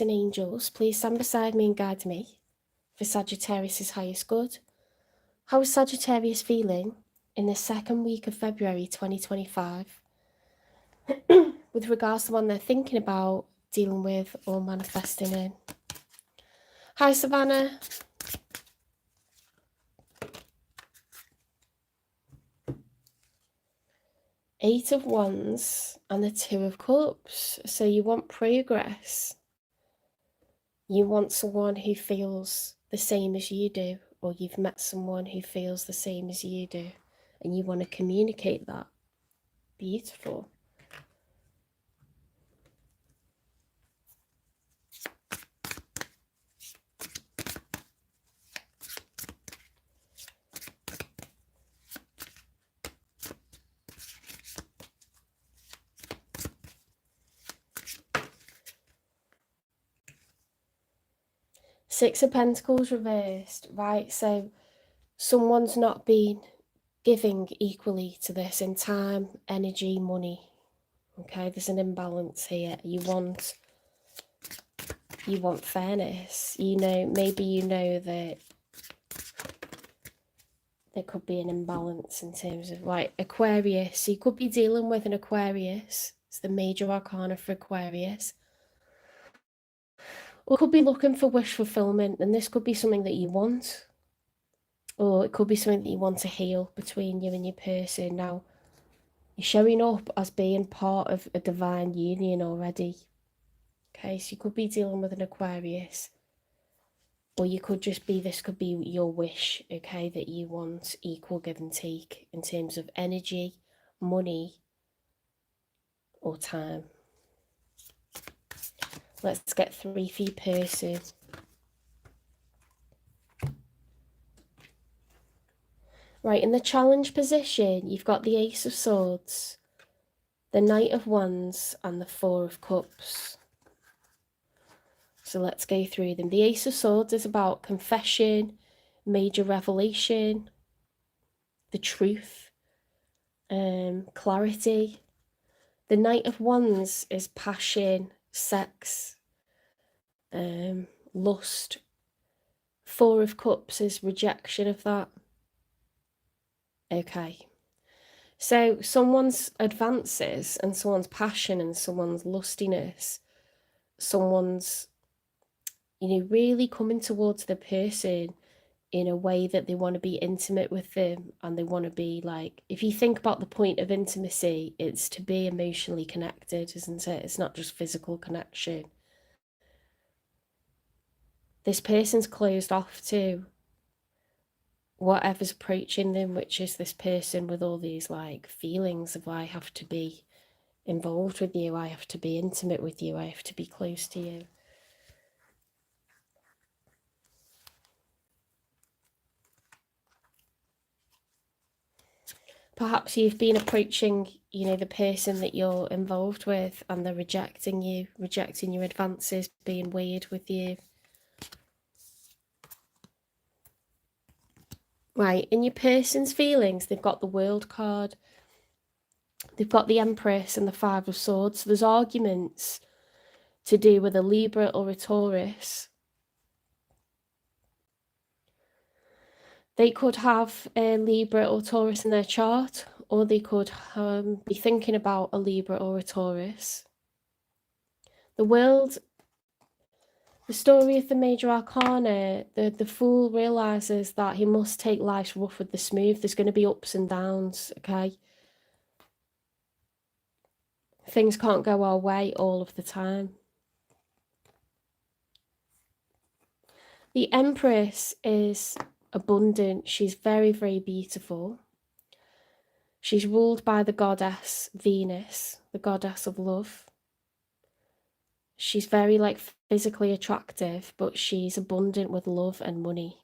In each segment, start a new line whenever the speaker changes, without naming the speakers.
and angels, please stand beside me and guide me for Sagittarius' highest good. How is Sagittarius feeling in the second week of February 2025 with regards to one they're thinking about, dealing with, or manifesting in? Hi, Savannah. Eight of Wands and the Two of Cups. So you want progress. You want someone who feels the same as you do, or you've met someone who feels the same as you do, and you want to communicate that. Beautiful. Six of Pentacles reversed, right? So someone's not been giving equally to this in time, energy, money. Okay, there's an imbalance here. You want fairness. You know, maybe you know that there could be an imbalance in terms of like Aquarius. You could be dealing with an Aquarius. It's the major arcana for Aquarius. Or could be looking for wish fulfillment, and this could be something that you want. Or it could be something that you want to heal between you and your person. Now, you're showing up as being part of a divine union already. Okay, so you could be dealing with an Aquarius. Or you could just be, this could be your wish, okay, that you want equal give and take in terms of energy, money, or time. Let's get three for your person. Right, in the challenge position, you've got the Ace of Swords, the Knight of Wands, and the Four of Cups. So let's go through them. The Ace of Swords is about confession, major revelation, the truth, clarity. The Knight of Wands is passion, sex, lust. Four of Cups is rejection of that. Okay. So someone's advances and someone's passion and someone's lustiness, someone's, really coming towards the person in a way that they want to be intimate with them, and they want to be like, if you think about the point of intimacy, it's to be emotionally connected, isn't it? It's not just physical connection. This person's closed off to whatever's approaching them, which is this person with all these like feelings of, I have to be involved with you, I have to be intimate with you, I have to be close to you. Perhaps you've been approaching, the person that you're involved with, and they're rejecting you, rejecting your advances, being weird with you. Right, in your person's feelings, they've got the World card, they've got the Empress and the Five of Swords. So there's arguments to do with a Libra or a Taurus. They could have a Libra or Taurus in their chart, or they could be thinking about a Libra or a Taurus. The story of the major arcana, the fool realizes that he must take life's rough with the smooth. There's going to be ups and downs, okay? Things can't go our way all of the time. The Empress is abundant. She's very, very beautiful. She's ruled by the goddess Venus, the goddess of love. She's very physically attractive, but she's abundant with love and money.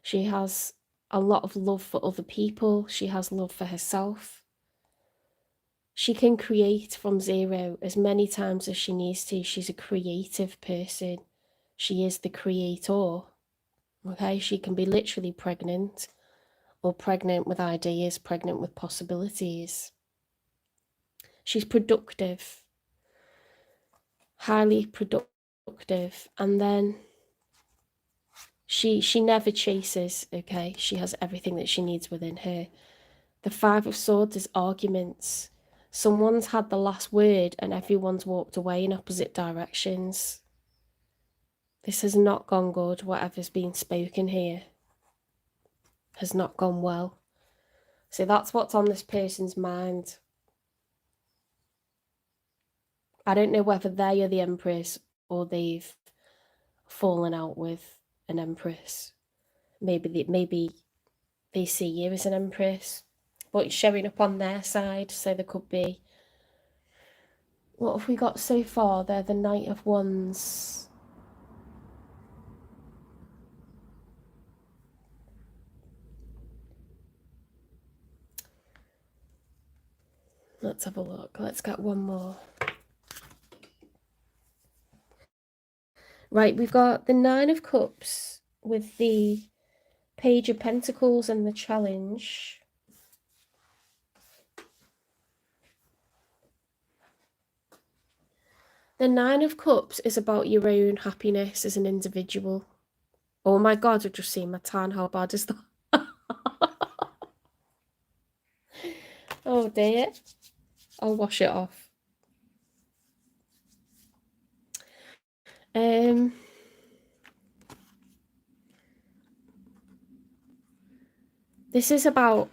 She has a lot of love for other people. She has love for herself. She can create from zero as many times as she needs to. She's a creative person. She is the creator. Okay, she can be literally pregnant, or pregnant with ideas, pregnant with possibilities. She's productive, highly productive. productive, and then she never chases, okay? She has everything that she needs within her. The Five of Swords is arguments. Someone's had the last word and everyone's walked away in opposite directions. This has not gone good. Whatever's been spoken here has not gone well. So that's what's on this person's mind. I don't know whether they are the Empress or they've fallen out with an Empress. Maybe they see you as an Empress, but it's showing up on their side. So there could be, what have we got so far? They're the Knight of Wands. Let's have a look. Let's get one more. Right, we've got the Nine of Cups with the Page of Pentacles and the challenge. The Nine of Cups is about your own happiness as an individual. Oh my God, I've just seen my tan. How bad is that? Oh dear. I'll wash it off. This is about,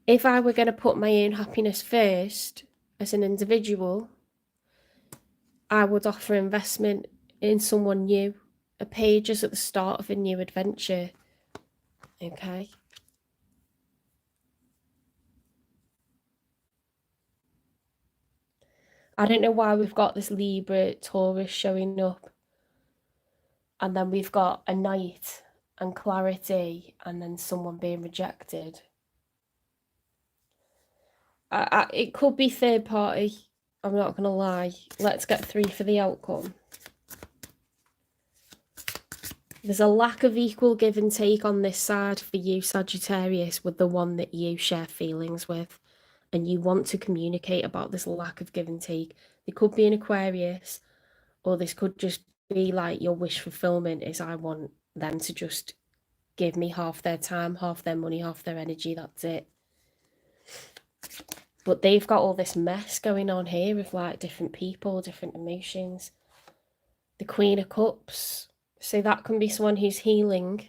if I were going to put my own happiness first as an individual, I would offer investment in someone new. A page is at the start of a new adventure. Okay. I don't know why we've got this Libra, Taurus showing up. And then we've got a Knight and clarity, and then someone being rejected. It could be third party. I'm not going to lie. Let's get 3 for the outcome. There's a lack of equal give and take on this side for you, Sagittarius, with the one that you share feelings with. And you want to communicate about this lack of give and take. There could be an Aquarius, or this could just be like your wish fulfillment is, I want them to just give me half their time, half their money, half their energy. That's it. But they've got all this mess going on here with like different people, different emotions. The Queen of Cups. So that can be someone who's healing.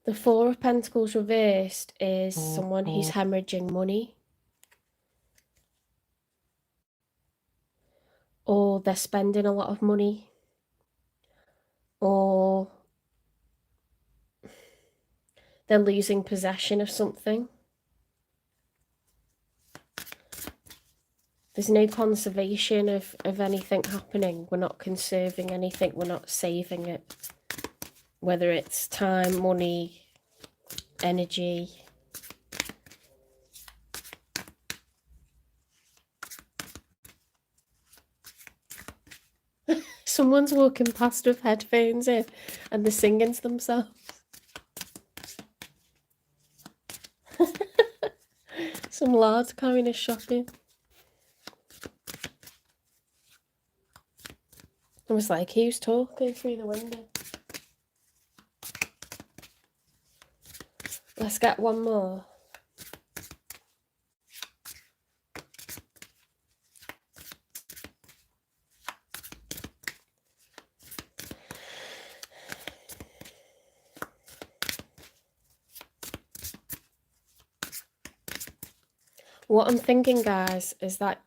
The Four of Pentacles reversed is someone who's hemorrhaging money. Or they're spending a lot of money. Or they're losing possession of something. There's no conservation of anything happening. We're not conserving anything. We're not saving it. Whether it's time, money, energy. Someone's walking past with headphones in and they're singing to themselves. Some lads carrying a shopping. I was like, who's talking through the window? Let's get one more. What I'm thinking, guys, is that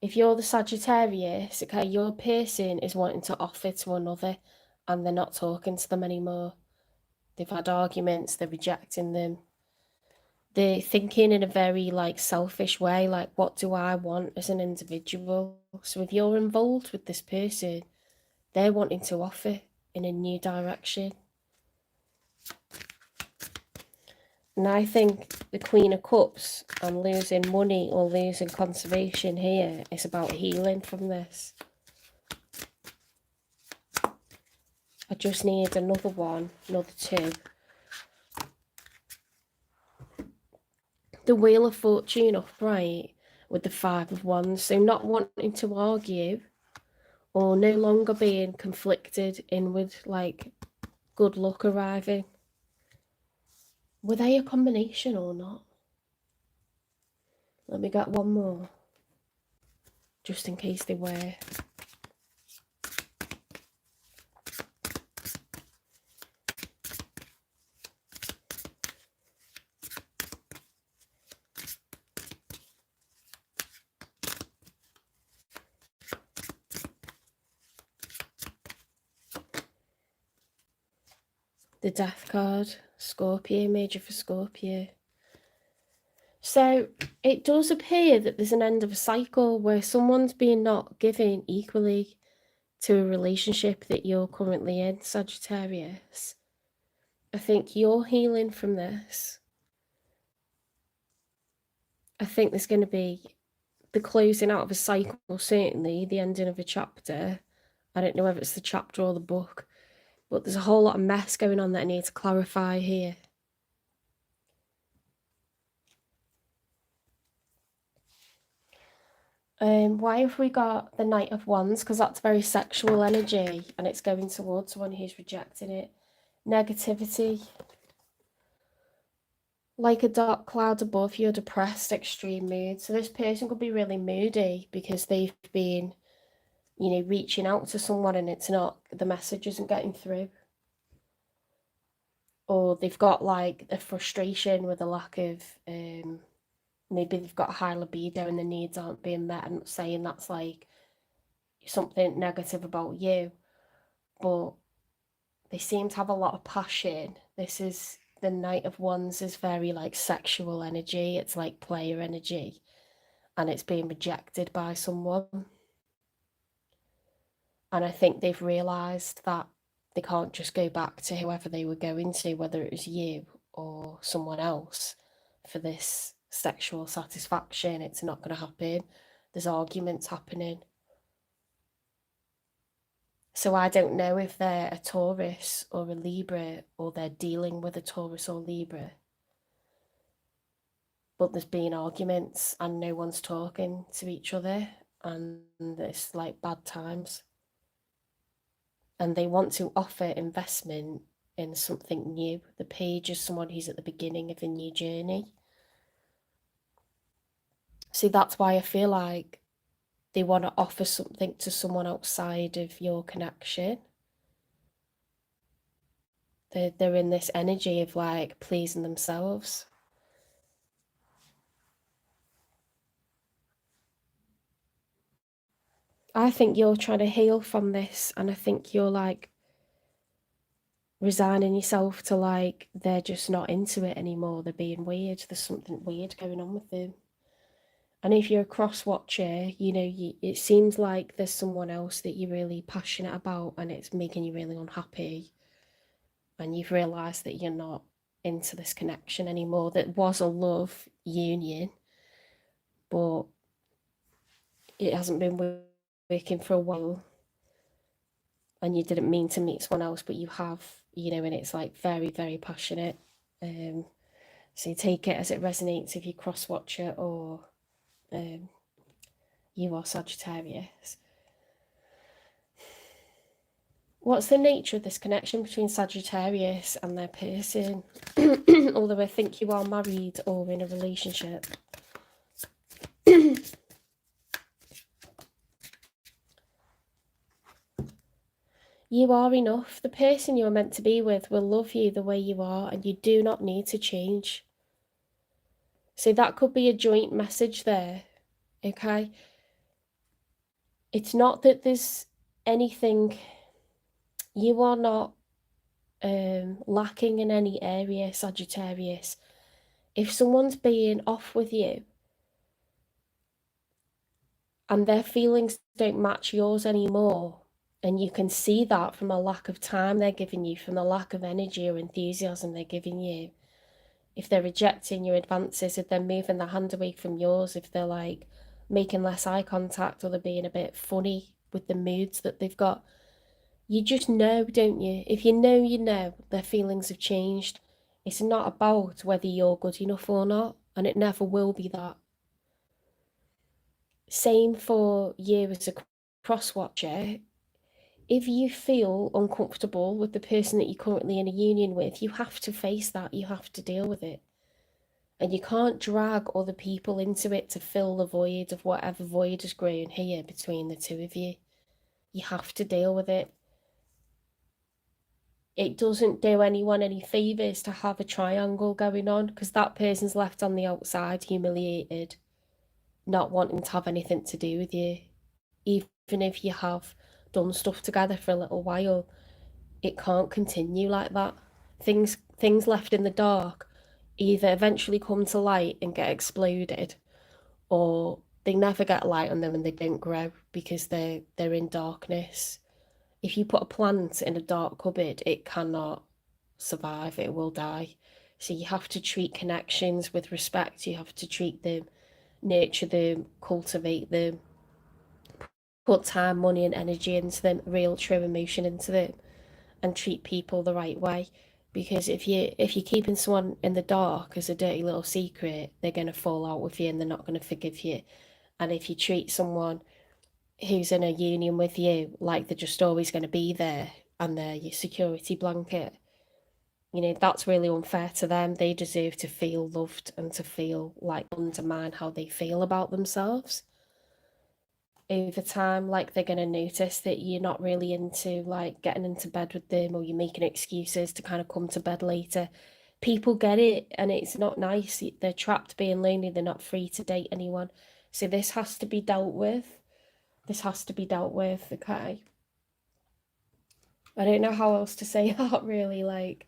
if you're the Sagittarius, okay, your person is wanting to offer to another and they're not talking to them anymore. They've had arguments, they're rejecting them. They're thinking in a very like selfish way, like, what do I want as an individual? So if you're involved with this person, they're wanting to offer in a new direction. And I think the Queen of Cups and losing money or losing conservation here is about healing from this. I just need another one, another 2. The Wheel of Fortune upright. with the 5 of Wands. So not wanting to argue or no longer being conflicted in with like good luck arriving. Were they a combination or not? Let me get one more, just in case they were. The Death card, Scorpio, major for Scorpio. So it does appear that there's an end of a cycle where someone's being not given equally to a relationship that you're currently in, Sagittarius. I think you're healing from this. I think there's going to be the closing out of a cycle, certainly the ending of a chapter. I don't know whether it's the chapter or the book, but there's a whole lot of mess going on that I need to clarify here. Why have we got the Knight of Wands? Because that's very sexual energy and it's going towards someone who's rejecting it. Negativity. Like a dark cloud above you, depressed, extreme mood. So this person could be really moody because they've been, you know, reaching out to someone and it's not, the message isn't getting through. Or they've got like a frustration with a lack of, maybe they've got a high libido and the needs aren't being met. I'm not saying that's like something negative about you, but they seem to have a lot of passion. This is, the Knight of Wands is very like sexual energy. It's like player energy and it's being rejected by someone. And I think they've realised that they can't just go back to whoever they were going to, whether it was you or someone else, for this sexual satisfaction. It's not going to happen. There's arguments happening. So I don't know if they're a Taurus or a Libra, or they're dealing with a Taurus or Libra. But there's been arguments and no one's talking to each other and it's like bad times. And they want to offer investment in something new. The Page is someone who's at the beginning of a new journey. So that's why I feel like they want to offer something to someone outside of your connection. They're in this energy of like pleasing themselves. I think you're trying to heal from this, and I think you're like resigning yourself to like they're just not into it anymore. They're being weird. There's something weird going on with them. And if you're a cross watcher, you know, it seems like there's someone else that you're really passionate about and it's making you really unhappy. And you've realised that you're not into this connection anymore. That was a love union, but it hasn't been working for a while. And you didn't mean to meet someone else, but you have, you know, and it's like very, very passionate. So you take it as it resonates if you cross watcher or you are Sagittarius. What's the nature of this connection between Sagittarius and their person? Although I think you are married or in a relationship. You are enough. The person you are meant to be with will love you the way you are, and you do not need to change. So that could be a joint message there, okay? It's not that there's anything, you are not lacking in any area, Sagittarius. If someone's being off with you and their feelings don't match yours anymore, and you can see that from a lack of time they're giving you, from the lack of energy or enthusiasm they're giving you, if they're rejecting your advances, if they're moving their hand away from yours, if they're like making less eye contact or they're being a bit funny with the moods that they've got, you just know, don't you? If you know their feelings have changed. It's not about whether you're good enough or not, and it never will be that. Same for you as a cross watcher. If you feel uncomfortable with the person that you're currently in a union with, you have to face that, you have to deal with it. And you can't drag other people into it to fill the void of whatever void has grown here between the two of you. You have to deal with it. It doesn't do anyone any favours to have a triangle going on, because that person's left on the outside humiliated, not wanting to have anything to do with you. Even if you have done stuff together for a little while, it can't continue like that. Things left in the dark either eventually come to light and get exploded, or they never get light on them and they don't grow because they're in darkness. If you put a plant in a dark cupboard, it cannot survive, it will die. So you have to treat connections with respect, you have to treat them, nurture them, cultivate them, put time, money and energy into them, real true emotion into them, and treat people the right way. Because if you're keeping someone in the dark as a dirty little secret, they're going to fall out with you and they're not going to forgive you. And if you treat someone who's in a union with you like they're just always going to be there and they're your security blanket, that's really unfair to them. They deserve to feel loved and to feel like undermine how they feel about themselves. Over time, like, they're going to notice that you're not really into like getting into bed with them, or you're making excuses to kind of come to bed later. People get it, and it's not nice. They're trapped being lonely, they're not free to date anyone. So this has to be dealt with. Okay, I don't know how else to say that, really. Like,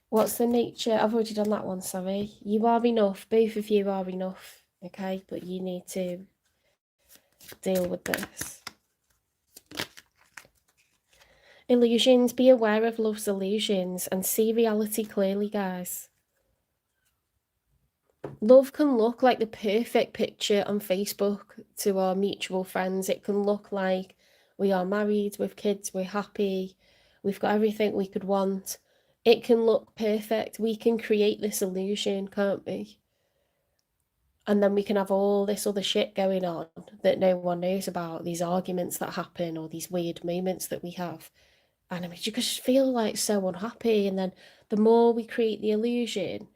what's the nature? I've already done that one, sorry. You are enough, both of you are enough, okay, but you need to deal with this. Illusions. Be aware of love's illusions and see reality clearly, guys. Love can look like the perfect picture on Facebook to our mutual friends. It can look like we are married with kids, we're happy, we've got everything we could want. It can look perfect. We can create this illusion, can't we? And then we can have all this other shit going on that no one knows about, these arguments that happen or these weird moments that we have. And I mean, you just feel like so unhappy. And then the more we create the illusion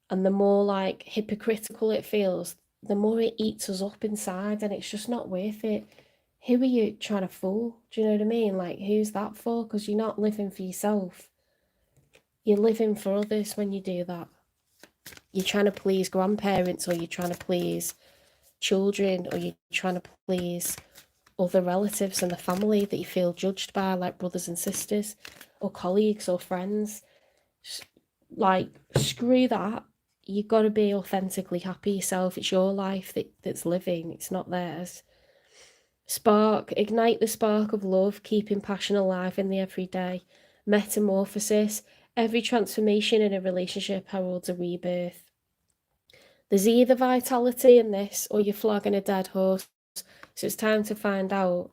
and the more like hypocritical it feels, the more it eats us up inside, and it's just not worth it. Who are you trying to fool? Do you know what I mean? Like, who's that for? Because you're not living for yourself. You're living for others when you do that. You're trying to please grandparents, or you're trying to please children, or you're trying to please other relatives and the family that you feel judged by, like brothers and sisters or colleagues or friends. Like, screw that. You've got to be authentically happy yourself. It's your life that's living, it's not theirs. Spark. Ignite the spark of love, keeping passion alive in the everyday. Metamorphosis. Every transformation in a relationship heralds a rebirth. There's either vitality in this or you're flogging a dead horse. So it's time to find out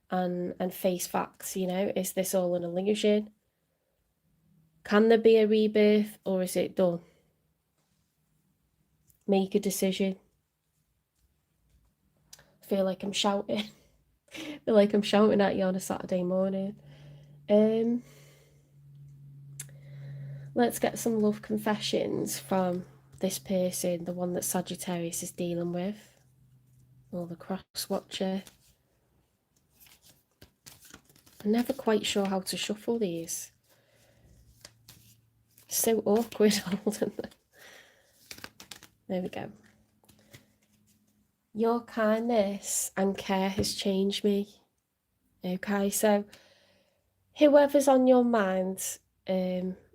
and face facts, Is this all an illusion? Can there be a rebirth, or is it done? Make a decision. I feel like I'm shouting. I feel like I'm shouting at you on a Saturday morning. Let's get some love confessions from this person, the one that Sagittarius is dealing with, or the cross watcher. I'm never quite sure how to shuffle these. So awkward holding them. There we go. Your kindness and care has changed me. Okay, so whoever's on your mind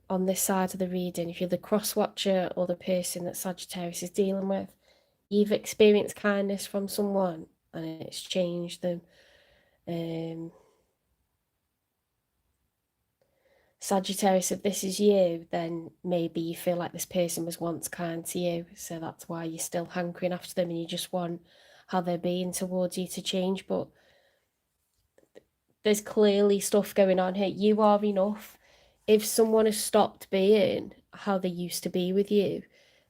on this side of the reading, if you're the cross watcher or the person that Sagittarius is dealing with, you've experienced kindness from someone and it's changed them. Sagittarius, if this is you, then maybe you feel like this person was once kind to you, so that's why you're still hankering after them and you just want how they're being towards you to change. But there's clearly stuff going on here. You are enough. If someone has stopped being how they used to be with you,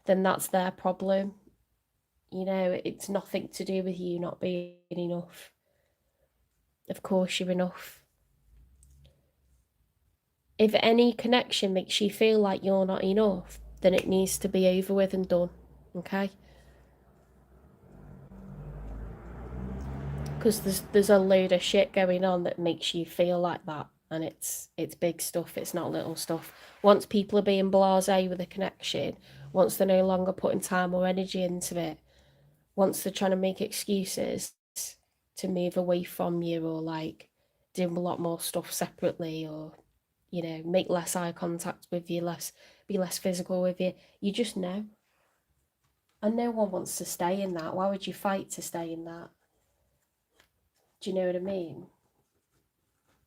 then that's their problem. You know, it's nothing to do with you not being enough. Of course you're enough. If any connection makes you feel like you're not enough, then it needs to be over with and done, okay? Because there's a load of shit going on that makes you feel like that, and it's big stuff, it's not little stuff. Once people are being blasé with a connection, once they're no longer putting time or energy into it, once they're trying to make excuses to move away from you, or like do a lot more stuff separately, or you know, make less eye contact with you, be less physical with you, you just know. And no one wants to stay in that. Why would you fight to stay in that? Do you know what I mean?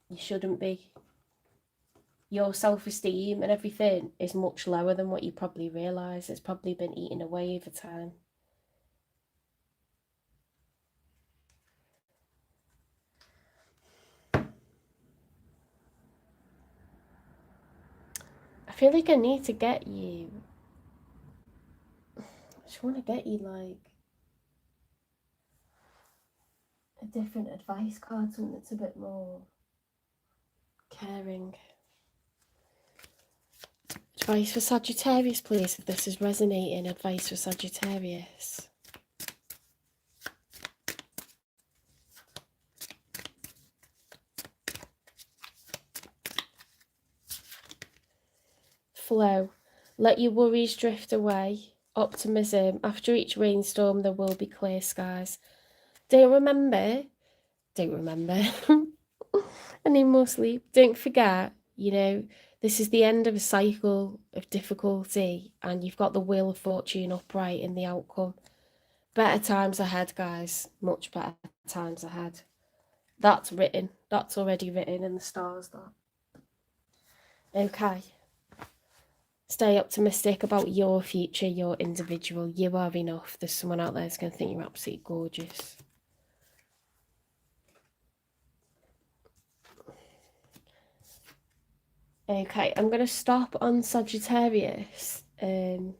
You shouldn't be. Your self-esteem and everything is much lower than what you probably realise. It's probably been eaten away over time. I feel like I need to get you. I just want to get you like a different advice card, something that's a bit more caring. Advice for Sagittarius, please, if this is resonating. Advice for Sagittarius. Flow. Let your worries drift away. Optimism. After each rainstorm, there will be clear skies. Don't remember. I need more sleep. Don't forget, you know, this is the end of a cycle of difficulty, and you've got the wheel of fortune upright in the outcome. Better times ahead, guys. Much better times ahead. That's written. That's already written in the stars, that. Okay. Stay optimistic about your future, your individual. You are enough. There's someone out there who's going to think you're absolutely gorgeous. Okay, I'm going to stop on Sagittarius. I'll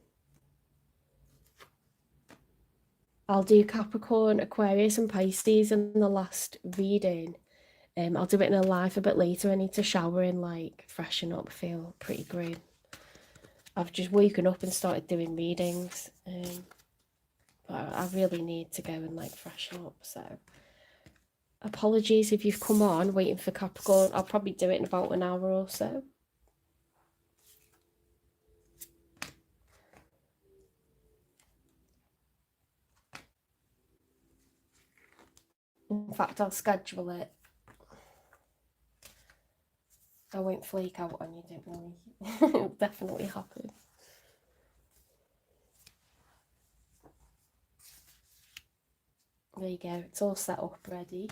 do Capricorn, Aquarius and Pisces in the last reading. I'll do it in a live a bit later. I need to shower and like freshen up, feel pretty green. I've just woken up and started doing readings. But I really need to go and like freshen up, so apologies if you've come on waiting for Capricorn. I'll probably do it in about an hour or so. In fact, I'll schedule it. I won't flake out on you, don't worry. It'll definitely happen. There you go, it's all set up ready.